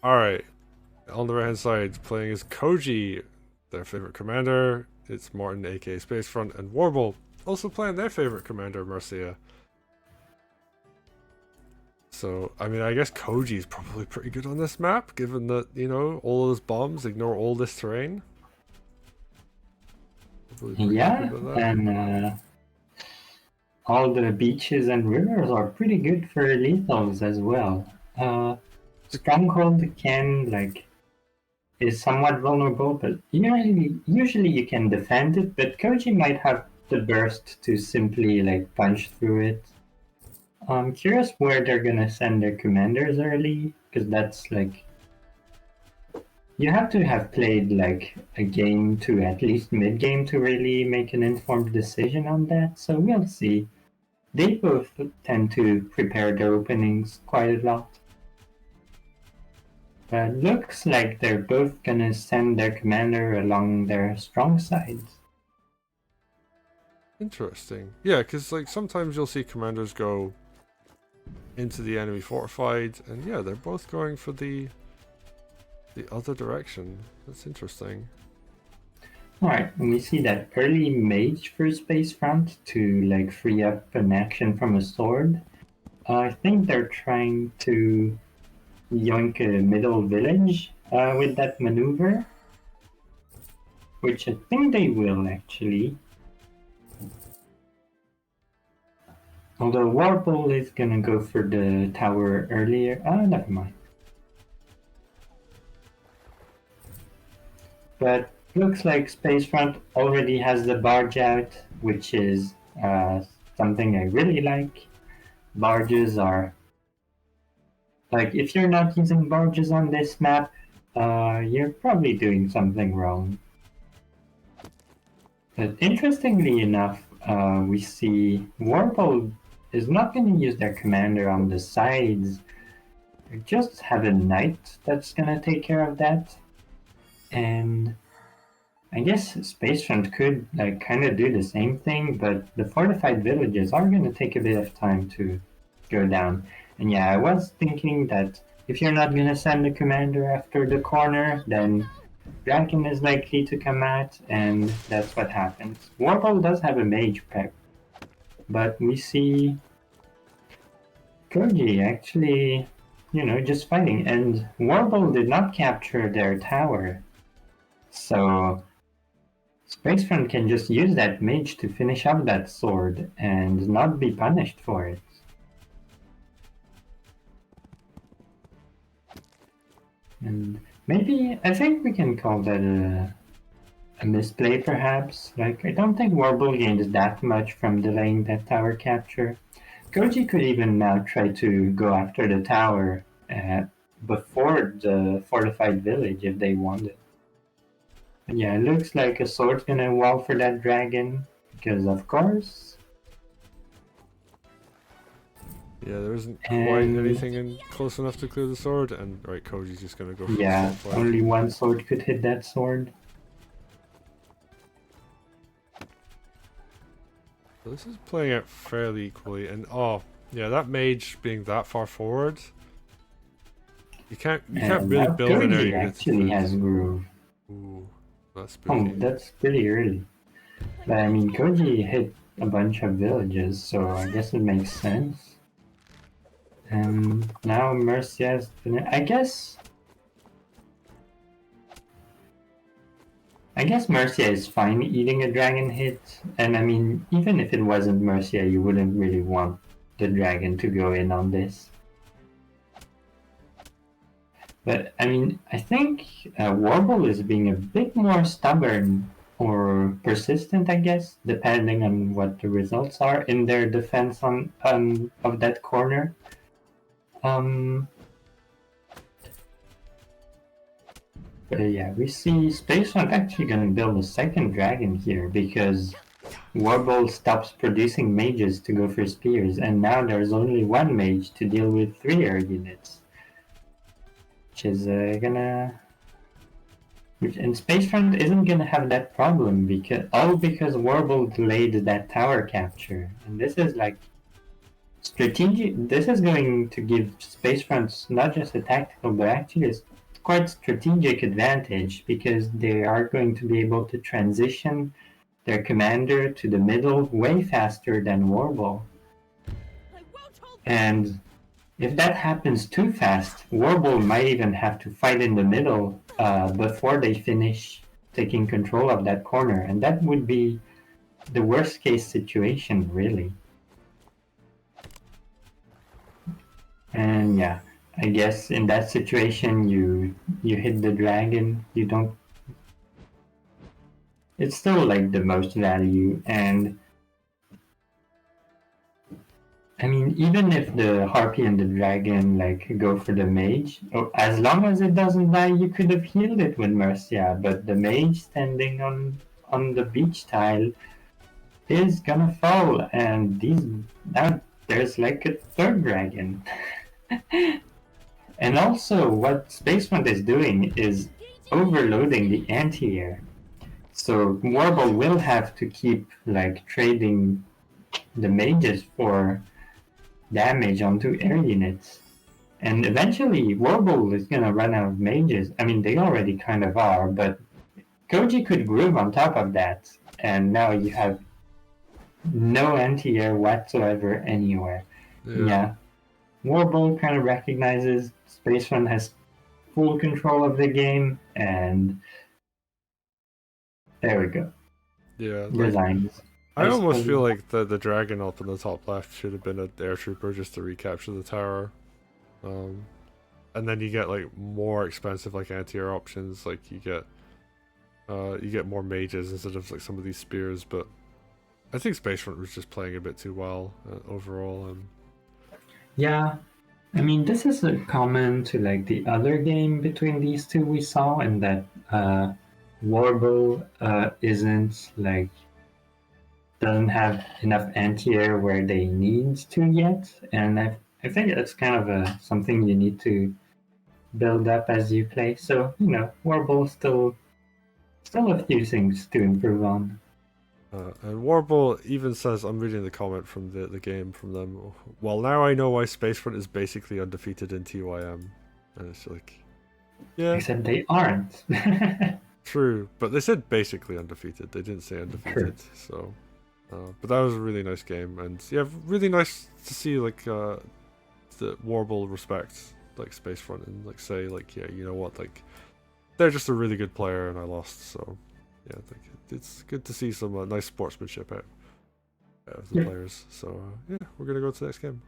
Alright, on the right hand side, playing as Koji, their favorite commander. It's Martin, aka Spacefront, and Warble, also playing their favorite commander, Mercia. So, I mean, I guess Koji's probably pretty good on this map, given that, you know, all those bombs ignore all this terrain. Probably pretty Yeah, good at that. and all the beaches and rivers are pretty good for lethals as well. Stronghold can is somewhat vulnerable, but usually you can defend it. But Koji might have the burst to simply punch through it. I'm curious where they're gonna send their commanders early, because that's you have to have played a game to at least mid game to really make an informed decision on that. So we'll see. They both tend to prepare their openings quite a lot. But looks like they're both gonna send their commander along their strong sides. Interesting. Yeah, because like sometimes you'll see commanders go into the enemy fortified, and yeah, they're both going for the other direction. That's interesting. Alright, and we see that early mage for Spacefront to free up an action from a sword. I think they're trying to yoink a middle village with that maneuver, which I think they will actually. Although Warble is gonna go for the tower earlier. Never mind. But looks like Spacefront already has the barge out, which is something I really like. Barges are if you're not using barges on this map, you're probably doing something wrong. But interestingly enough, we see Warble is not going to use their commander on the sides. They just have a knight that's going to take care of that. And I guess Spacefront could kind of do the same thing, but the fortified villages are going to take a bit of time to go down. And yeah, I was thinking that if you're not going to send the commander after the corner, then Dragon is likely to come out, and that's what happens. Warble does have a mage prep, but we see Koji actually, just fighting, and Warble did not capture their tower. So Spacefront can just use that mage to finish up that sword and not be punished for it. And maybe, I think we can call that a misplay perhaps. I don't think Warble gained that much from delaying that tower capture. Koji could even now try to go after the tower before the fortified village if they wanted. But yeah, it looks like a sword's gonna wall for that dragon, because of course. Yeah, there isn't quite anything in close enough to clear the sword, and right, Koji's just gonna go for yeah, only one sword could hit that sword. So this is playing out fairly equally, and oh, yeah, that mage being that far forward, you can't really build an Koji area. Actually has groove. Ooh, that's spooky. Oh, that's pretty early. But I mean, Koji hit a bunch of villages, so I guess it makes sense. And now Mercia's I guess Mercia is fine eating a dragon hit, and I mean, even if it wasn't Mercia, you wouldn't really want the dragon to go in on this. But I mean, I think Warble is being a bit more stubborn or persistent, I guess, depending on what the results are in their defense on of that corner. But yeah, we see Spacefront actually gonna build a second dragon here because Warble stops producing mages to go for spears, and now there's only one mage to deal with 3 air units. Which is and Spacefront isn't gonna have that problem because Warble delayed that tower capture, and this is strategic. This is going to give Spacefronts not just a tactical, but actually a quite strategic advantage because they are going to be able to transition their commander to the middle way faster than Warble. And if that happens too fast, Warble might even have to fight in the middle before they finish taking control of that corner, and that would be the worst case situation, really. And yeah, I guess in that situation, you hit the dragon. You don't. It's still like the most value, and I mean, even if the harpy and the dragon like go for the mage, as long as it doesn't die, you could have healed it with Mercia. But the mage standing on the beach tile is gonna fall, and now there's like a third dragon. And also, what Spacefront is doing is overloading the anti-air. So Warble will have to keep like trading the mages for damage onto air units. And eventually Warble is gonna run out of mages. I mean they already kind of are, but Koji could groove on top of that, and now you have no anti-air whatsoever anywhere. Yeah. Warble kind of recognizes Spacefront has full control of the game, and there we go. Yeah. Designs. I almost feel like the dragon up in the top left should have been an air trooper just to recapture the tower. And then you get like more expensive like anti-air options, like you get more mages instead of like some of these spears, but I think Spacefront was just playing a bit too well overall. Yeah, I mean this is a common to like the other game between these two we saw, and that Warble isn't like doesn't have enough anti-air where they need to yet, and I think it's kind of something you need to build up as you play. So Warble still a few things to improve on. And Warble even says, I'm reading the comment from the game from them, well now I know why Spacefront is basically undefeated in TYM. And it's like, yeah. Except they aren't. True, but they said basically undefeated. They didn't say undefeated. True. So, but that was a really nice game, and yeah, really nice to see like the Warble respect like Spacefront and like say like, yeah, you know what, like they're just a really good player and I lost, so yeah, I think it's good to see some nice sportsmanship out of the players. So yeah, we're gonna go to the next game.